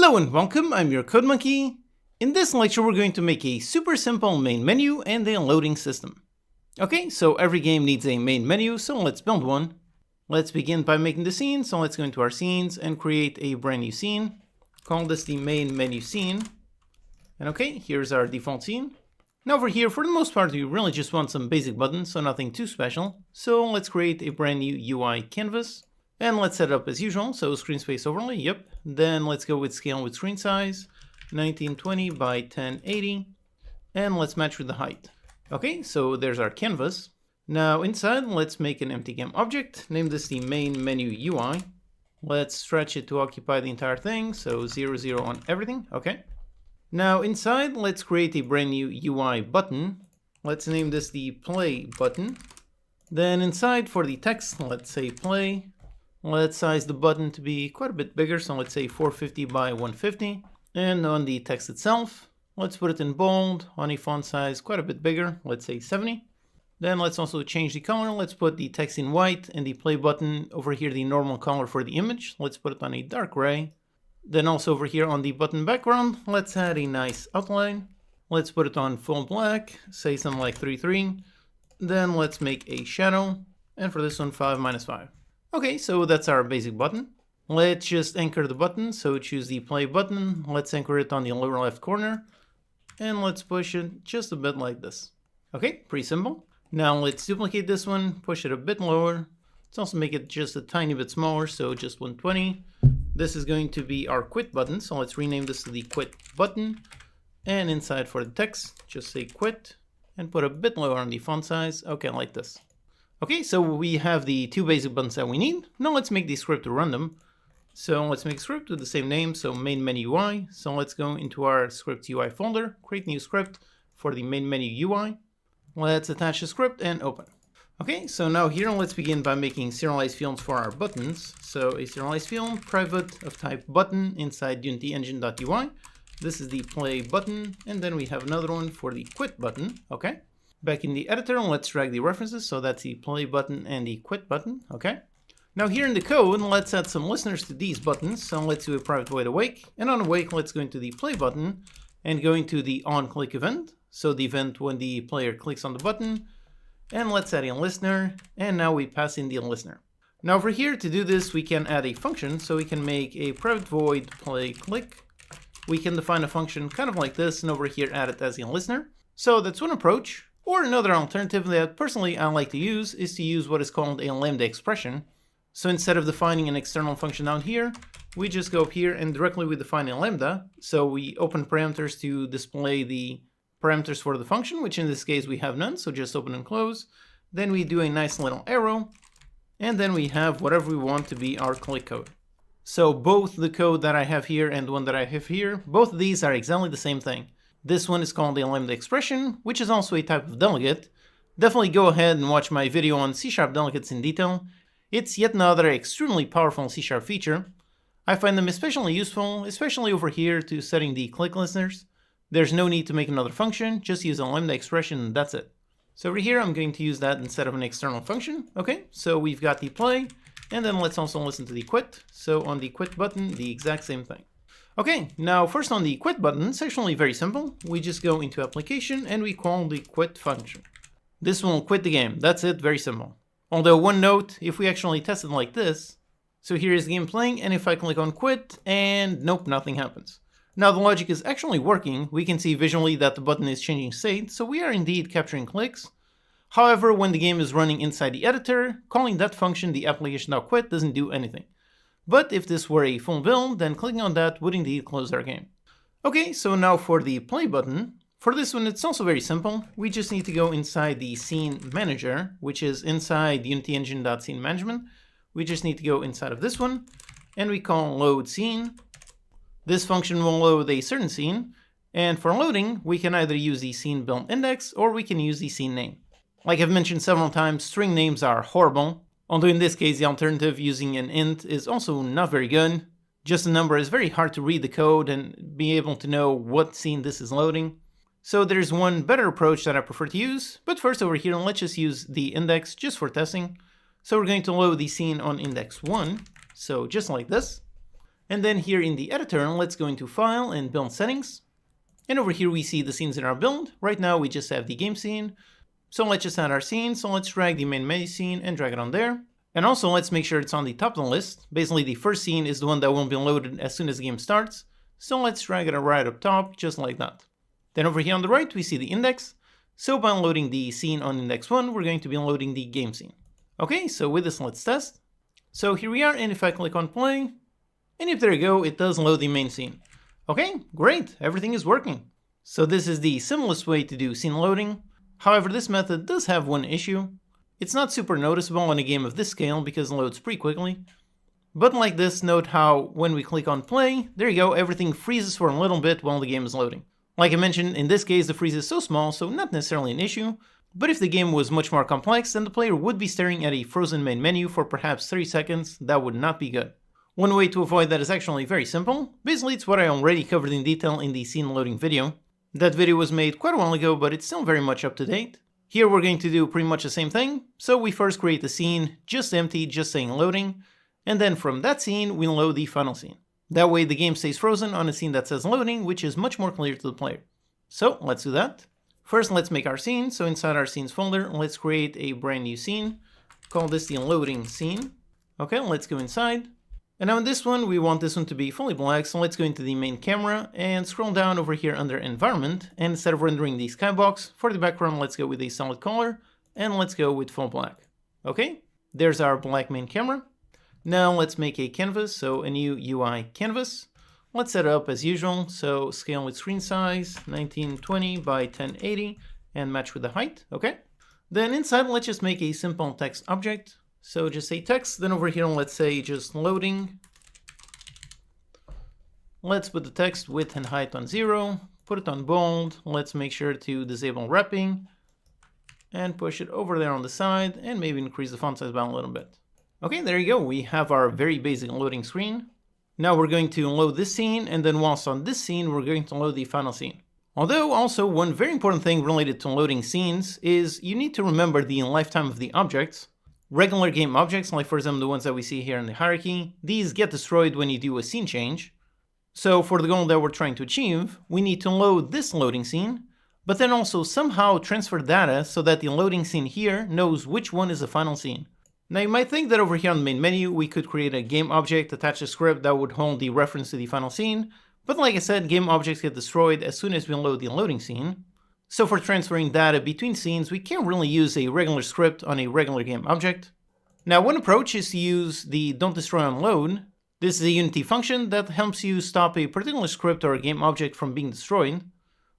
Hello and welcome, I'm your Code Monkey. In this lecture we're going to make a super simple main menu and a loading system. Okay, so every game needs a main menu, so let's build one. Let's begin by making the scene, so let's go into our scenes and create a brand new scene. Call this the main menu scene. And okay, here's our default scene. Now over here, for the most part, we really just want some basic buttons, so nothing too special. So let's create a brand new UI canvas. And let's set it up as usual, so screen space overlay, yep. Then let's go with scale with screen size, 1920 by 1080. And let's match with the height. Okay, so there's our canvas. Now inside, let's make an empty game object. Name this the main menu UI. Let's stretch it to occupy the entire thing, so 0, 0 on everything, okay. Now inside, let's create a brand new UI button. Let's name this the play button. Then inside for the text, let's say play. Let's size the button to be quite a bit bigger, so let's say 450 by 150. And on the text itself, let's put it in bold, on a font size quite a bit bigger, let's say 70. Then let's also change the color. Let's put the text in white and the play button over here, the normal color for the image. Let's put it on a dark gray. Then also over here on the button background, let's add a nice outline. Let's put it on full black, say something like 3:3. Then let's make a shadow, and for this one 5 - 5. Okay, so that's our basic button. Let's just anchor the button, so choose the play button. Let's anchor it on the lower left corner, and let's push it just a bit like this. Okay, pretty simple. Now let's duplicate this one, push it a bit lower. Let's also make it just a tiny bit smaller, so just 120. This is going to be our quit button, so let's rename this to the quit button. And inside for the text, just say quit, and put a bit lower on the font size, okay, like this. Okay, so we have the two basic buttons that we need. Now let's make the script to run them. So let's make a script with the same name, so main menu UI. So let's go into our script UI folder, create new script for the main menu UI. Let's attach the script and open. Okay, so now here let's begin by making serialized fields for our buttons. So a serialized field, private of type button inside unityengine.ui. This is the play button, and then we have another one for the quit button, okay? Back in the editor, let's drag the references, so that's the play button and the quit button, okay? Now here in the code, let's add some listeners to these buttons, so let's do a private void awake, and on awake, let's go into the play button, and go into the onClick event, so the event when the player clicks on the button, and let's add a listener, and now we pass in the listener. Now over here, to do this, we can add a function, so we can make a private void play click. We can define a function kind of like this, and over here add it as a listener. So that's one approach. Or another alternative that personally I like to use is to use what is called a lambda expression. So instead of defining an external function down here, we just go up here and directly we define a lambda. So we open parameters to display the parameters for the function, which in this case we have none, so just open and close. Then we do a nice little arrow, and then we have whatever we want to be our click code. So both the code that I have here and the one that I have here, both of these are exactly the same thing. This one is called a lambda expression, which is also a type of delegate. Definitely go ahead and watch my video on C# delegates in detail. It's yet another extremely powerful C# feature. I find them especially useful, especially over here to setting the click listeners. There's no need to make another function, just use a lambda expression and that's it. So over here I'm going to use that instead of an external function. Okay, so we've got the play, and then let's also listen to the quit. So on the quit button, the exact same thing. Okay, now first on the quit button, it's actually very simple. We just go into application and we call the quit function. This will quit the game, that's it, very simple. Although one note, if we actually test it like this, so here is the game playing, and if I click on quit, and nope, nothing happens. Now the logic is actually working. We can see visually that the button is changing state, so we are indeed capturing clicks. However, when the game is running inside the editor, calling that function, the application.quit, doesn't do anything. But if this were a full build, then clicking on that would indeed close our game. Okay, so now for the play button. For this one, it's also very simple. We just need to go inside the scene manager, which is inside unityengine.scene management. We just need to go inside of this one, and we call load scene. This function will load a certain scene, and for loading, we can either use the scene build index, or we can use the scene name. Like I've mentioned several times, string names are horrible. Although in this case, the alternative using an int is also not very good. Just a number is very hard to read the code and be able to know what scene this is loading. So there's one better approach that I prefer to use, but first over here, let's just use the index just for testing. So we're going to load the scene on index 1, so just like this. And then here in the editor, let's go into File and Build Settings. And over here we see the scenes in our build. Right now we just have the game scene. So let's just add our scene. So let's drag the main menu scene and drag it on there. And also let's make sure it's on the top of the list. Basically the first scene is the one that won't be loaded as soon as the game starts. So let's drag it right up top, just like that. Then over here on the right we see the index. So by loading the scene on index 1, we're going to be loading the game scene. Okay, so with this let's test. So here we are, and if I click on play, and if there you go, it does load the main scene. Okay, great, everything is working. So this is the simplest way to do scene loading. However, this method does have one issue. It's not super noticeable in a game of this scale because it loads pretty quickly. But like this, note how when we click on play, there you go, everything freezes for a little bit while the game is loading. Like I mentioned, in this case the freeze is so small, so not necessarily an issue. But if the game was much more complex, then the player would be staring at a frozen main menu for perhaps 30 seconds. That would not be good. One way to avoid that is actually very simple. Basically, it's what I already covered in detail in the scene loading video. That video was made quite a while ago, but it's still very much up to date. Here we're going to do pretty much the same thing. So we first create the scene, just empty, just saying loading. And then from that scene, we load the final scene. That way the game stays frozen on a scene that says loading, which is much more clear to the player. So let's do that. First, let's make our scene. So inside our scenes folder, let's create a brand new scene. Call this the loading scene. Okay, let's go inside. And now in this one, we want this one to be fully black. So let's go into the main camera and scroll down over here under environment. And instead of rendering the skybox, for the background, let's go with a solid color. And let's go with full black. Okay, there's our black main camera. Now let's make a canvas. So a new UI canvas. Let's set it up as usual. So scale with screen size, 1920 by 1080, and match with the height. Okay. Then inside, let's just make a simple text object. So just say text. Then over here, let's say just loading. Let's put the text width and height on 0. Put it on bold. Let's make sure to disable wrapping and push it over there on the side, and maybe increase the font size by a little bit. Okay, there you go. We have our very basic loading screen. Now we're going to load this scene, and then whilst on this scene, we're going to load the final scene. Although also one very important thing related to loading scenes is you need to remember the lifetime of the objects. Regular game objects, like for example the ones that we see here in the hierarchy, these get destroyed when you do a scene change. So for the goal that we're trying to achieve, we need to load this loading scene, but then also somehow transfer data so that the loading scene here knows which one is the final scene. Now you might think that over here on the main menu, we could create a game object, attach a script that would hold the reference to the final scene, but like I said, game objects get destroyed as soon as we load the loading scene. So for transferring data between scenes, we can't really use a regular script on a regular game object. Now one approach is to use the don't destroy on load. This is a Unity function that helps you stop a particular script or a game object from being destroyed.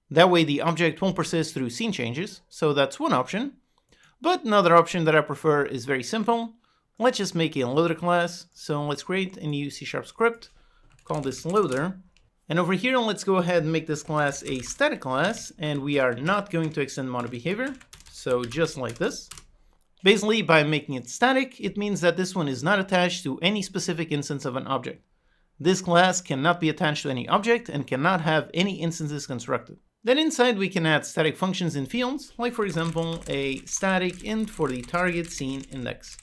That way the object won't persist through scene changes, so that's one option. But another option that I prefer is very simple. Let's just make a loader class. So let's create a new C# script, call this loader. And over here, let's go ahead and make this class a static class, and we are not going to extend model behavior. So just like this. Basically, by making it static, it means that this one is not attached to any specific instance of an object. This class cannot be attached to any object and cannot have any instances constructed. Then inside we can add static functions in fields, like for example a static int for the target scene index.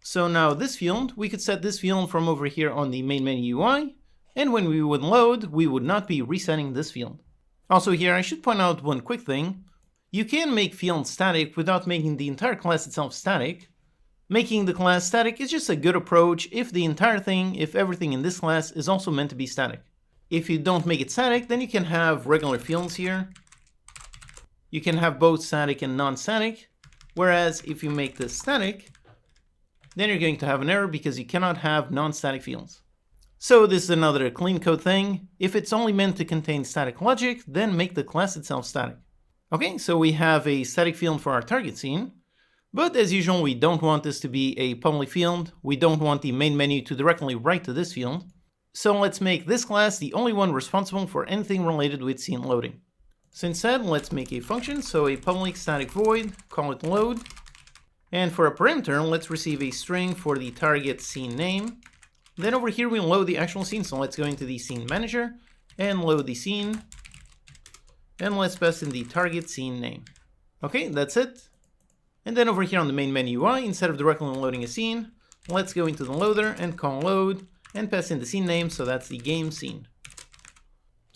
So now this field, we could set this field from over here on the main menu UI, and when we would load, we would not be resetting this field. Also here I should point out one quick thing. You can make fields static without making the entire class itself static. Making the class static is just a good approach if the entire thing, if everything in this class is also meant to be static. If you don't make it static, then you can have regular fields here. You can have both static and non-static. Whereas if you make this static, then you're going to have an error because you cannot have non-static fields. So this is another clean code thing. If it's only meant to contain static logic, then make the class itself static. Okay, so we have a static field for our target scene. But as usual, we don't want this to be a public field. We don't want the main menu to directly write to this field. So let's make this class the only one responsible for anything related with scene loading. So instead, let's make a function, so a public static void, call it load. And for a parameter, let's receive a string for the target scene name. Then over here, we load the actual scene, so let's go into the scene manager and load the scene. And let's pass in the target scene name. Okay, that's it. And then over here on the main menu UI, instead of directly loading a scene, let's go into the loader and call load. and pass in the scene name, so that's the game scene.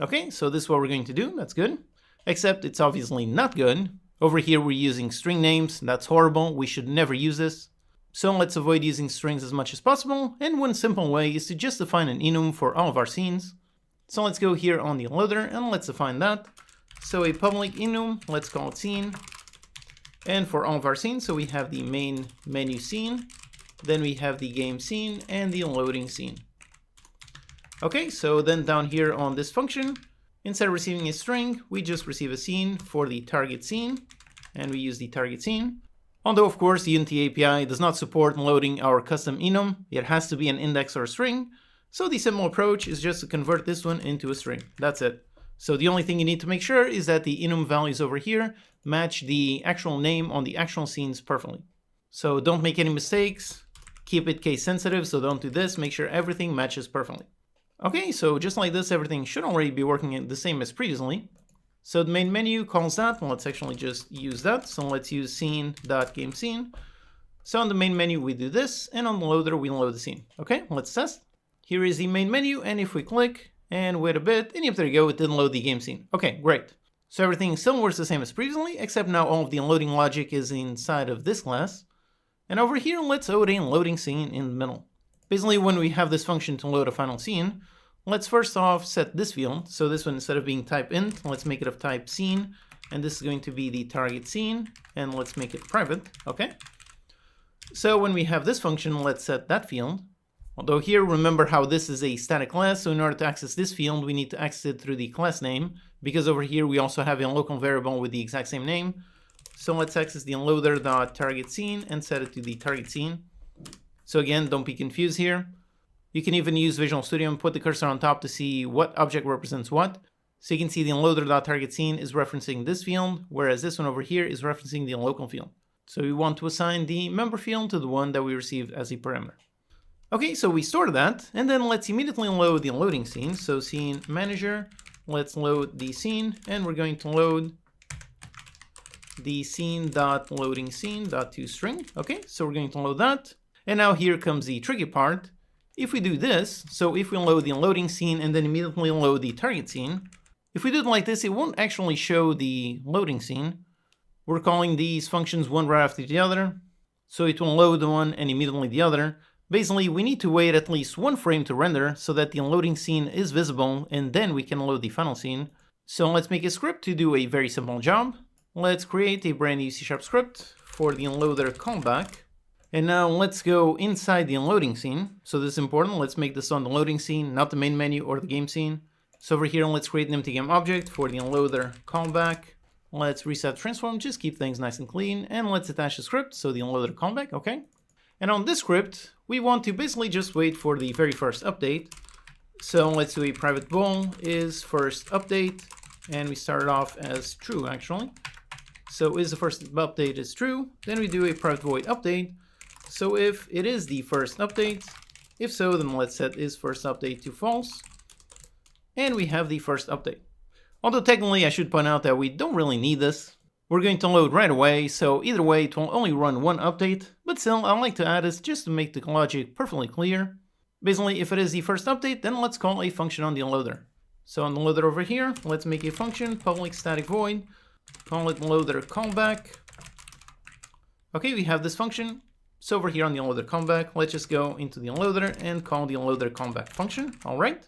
Okay, so this is what we're going to do. That's good. Except it's obviously not good. Over here we're using string names. That's horrible. We should never use this. So let's avoid using strings as much as possible, and one simple way is to just define an enum for all of our scenes. So let's go here on the loader and let's define that. So a public enum, let's call it scene. And for all of our scenes, so we have the main menu scene, then we have the game scene and the loading scene. Okay, so then down here on this function, instead of receiving a string, we just receive a scene for the target scene, and we use the target scene. Although, of course, the Unity API does not support loading our custom enum, it has to be an index or a string. So the simple approach is just to convert this one into a string. That's it. So the only thing you need to make sure is that the enum values over here match the actual name on the actual scenes perfectly. So don't make any mistakes. Keep it case sensitive, so don't do this. Make sure everything matches perfectly. Okay, so just like this, everything should already be working the same as previously. So the main menu calls that. Let's actually just use that. So let's use scene.gameScene. So on the main menu, we do this, and on the loader, we load the scene. Okay, let's test. Here is the main menu, and if we click and wait a bit, and yep, there you go, it didn't load the game scene. Okay, great. So everything still works the same as previously, except now all of the loading logic is inside of this class. And over here, let's load a loading scene in the middle. Basically, when we have this function to load a final scene, let's first off set this field. So this one, instead of being type int, let's make it of type scene. And this is going to be the target scene. And let's make it private. Okay. So when we have this function, let's set that field. Although here, remember how this is a static class. So in order to access this field, we need to access it through the class name. Because over here, we also have a local variable with the exact same name. So let's access the loader.targetScene and set it to the target scene. So again, don't be confused here. You can even use Visual Studio and put the cursor on top to see what object represents what. So you can see the loader.targetScene is referencing this field, whereas this one over here is referencing the local field. So we want to assign the member field to the one that we received as a parameter. Okay, so we store that, and then let's immediately load the loading scene. So scene manager, let's load the scene, and we're going to load the scene.loadingScene.toString. Okay, so we're going to load that. And now here comes the tricky part. If we do this, so if we load the loading scene and then immediately load the target scene, if we do it like this, it won't actually show the loading scene. We're calling these functions one right after the other. So it will load one and immediately the other. Basically, we need to wait at least one frame to render so that the loading scene is visible, and then we can load the final scene. So let's make a script to do a very simple job. Let's create a brand new C# script for the loader callback. And now let's go inside the loading scene. So this is important. Let's make this on the loading scene, not the main menu or the game scene. So over here, let's create an empty game object for the loader callback. Let's reset transform, just keep things nice and clean. And let's attach the script, so the loader callback, okay. And on this script, we want to basically just wait for the very first update. So let's do a private bool is first update. And we start it off as true, actually. So is the first update is true, then we do a private void update. So if it is the first update, if so, then let's set is first update to false. And we have the first update. Although technically I should point out that we don't really need this. We're going to load right away, so either way it will only run one update, but still I like to add this just to make the logic perfectly clear. Basically, if it is the first update, then let's call a function on the loader. So on the loader over here, let's make a function, public static void, call it loader callback. Okay, we have this function. So over here on the loader callback, let's just go into the loader and call the loader callback function. All right.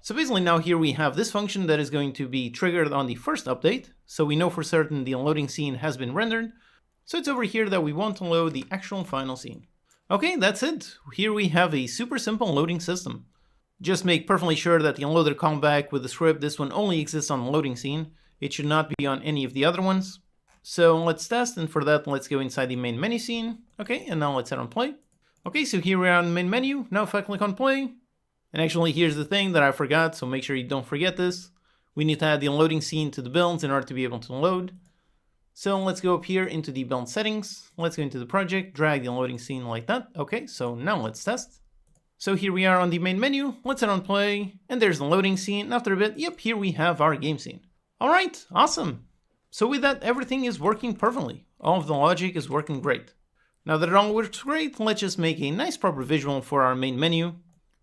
So basically now here we have this function that is going to be triggered on the first update. So we know for certain the loading scene has been rendered. So it's over here that we want to load the actual final scene. Okay, that's it. Here we have a super simple loading system. Just make perfectly sure that the loader callback with the script, this one only exists on the loading scene. It should not be on any of the other ones. So let's test, and for that, let's go inside the main menu scene. Okay, and now let's hit on play. Okay, so here we are on the main menu. Now if I click on play, and actually here's the thing that I forgot, so make sure you don't forget this. We need to add the loading scene to the builds in order to be able to load. So let's go up here into the build settings. Let's go into the project, drag the loading scene like that. Okay, so now let's test. So here we are on the main menu. Let's hit on play, and there's the loading scene. After a bit, yep, here we have our game scene. All right, awesome. So with that, everything is working perfectly. All of the logic is working great. Now that it all works great, let's just make a nice proper visual for our main menu.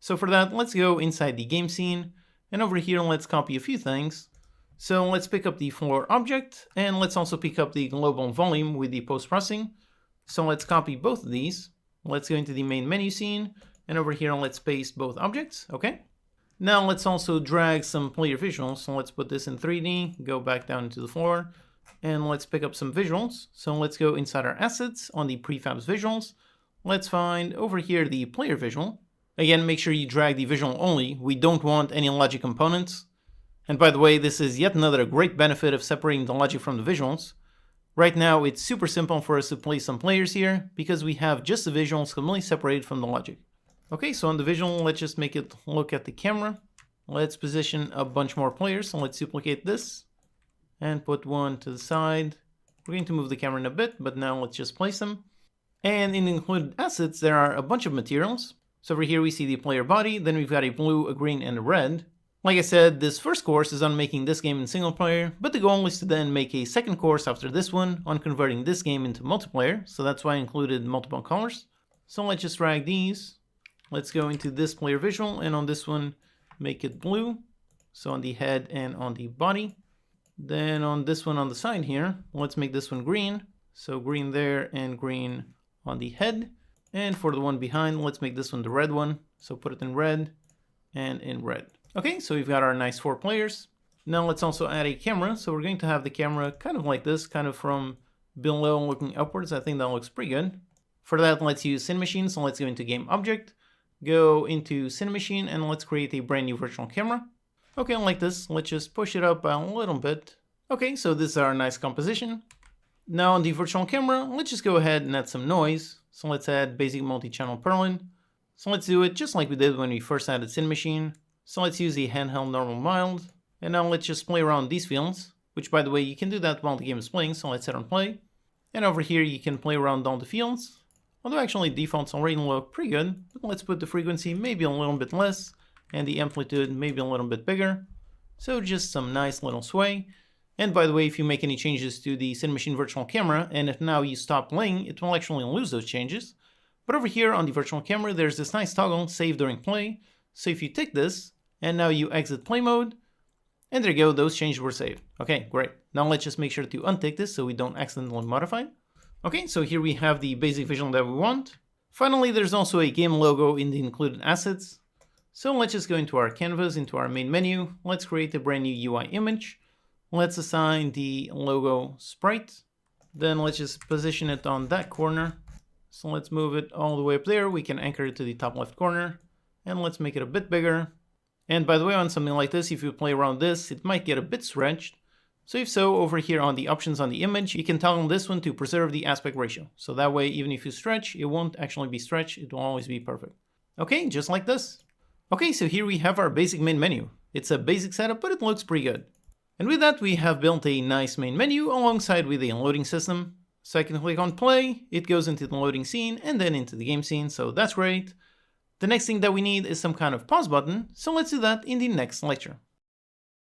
So for that, let's go inside the game scene, and over here let's copy a few things. So let's pick up the floor object, and let's also pick up the global volume with the post-processing. So let's copy both of these. Let's go into the main menu scene, and over here let's paste both objects, okay? Now let's also drag some player visuals. So let's put this in 3D, go back down to the floor, and let's pick up some visuals. So let's go inside our assets on the prefabs visuals. Let's find over here the player visual. Again, make sure you drag the visual only. We don't want any logic components. And by the way, this is yet another great benefit of separating the logic from the visuals. Right now, it's super simple for us to place some players here because we have just the visuals completely separated from the logic. Okay, so on the visual, let's just make it look at the camera. Let's position a bunch more players. So let's duplicate this and put one to the side. We're going to move the camera in a bit, but now let's just place them. And in the included assets, there are a bunch of materials. So over here we see the player body, then we've got a blue, a green, and a red. Like I said, this first course is on making this game in single player, but the goal is to then make a second course after this one on converting this game into multiplayer, so that's why I included multiple colors. So let's just drag these. Let's go into this player visual, and on this one, make it blue. So on the head and on the body. Then on this one on the side here, let's make this one green. So green there and green on the head. And for the one behind, let's make this one the red one. So put it in red and in red. Okay, so we've got our nice 4 players. Now let's also add a camera. So we're going to have the camera kind of like this, kind of from below looking upwards. I think that looks pretty good. For that, let's use Cinemachine. So let's go into Game Object, go into Cinemachine, and let's create a brand new virtual camera. Okay, like this, let's just push it up a little bit. Okay, so this is our nice composition. Now on the virtual camera, let's just go ahead and add some noise. So let's add basic multi-channel purling. So let's do it just like we did when we first added Cinemachine. So let's use the handheld normal mild. And now let's just play around these fields, which by the way, you can do that while the game is playing. So let's hit on play. And over here, you can play around all the fields. Although actually defaults already look pretty good. But let's put the frequency maybe a little bit less and the amplitude maybe a little bit bigger. So just some nice little sway. And by the way, if you make any changes to the Cinemachine virtual camera, and if now you stop playing, it will actually lose those changes. But over here on the virtual camera, there's this nice toggle, save during play. So if you tick this, and now you exit play mode, and there you go, those changes were saved. Okay, great. Now let's just make sure to untick this so we don't accidentally modify. Okay, so here we have the basic visual that we want. Finally, there's also a game logo in the included assets. So let's just go into our canvas, into our main menu. Let's create a brand new UI image. Let's assign the logo sprite. Then let's just position it on that corner. So let's move it all the way up there. We can anchor it to the top left corner. And let's make it a bit bigger. And by the way, on something like this, if you play around this, it might get a bit stretched. So if so, over here on the options on the image, you can toggle this one to preserve the aspect ratio. So that way, even if you stretch, it won't actually be stretched. It will always be perfect. Okay, just like this. Okay, so here we have our basic main menu. It's a basic setup, but it looks pretty good. And with that, we have built a nice main menu alongside with a loading system. So I can click on play, it goes into the loading scene and then into the game scene, so that's great. The next thing that we need is some kind of pause button, so let's do that in the next lecture.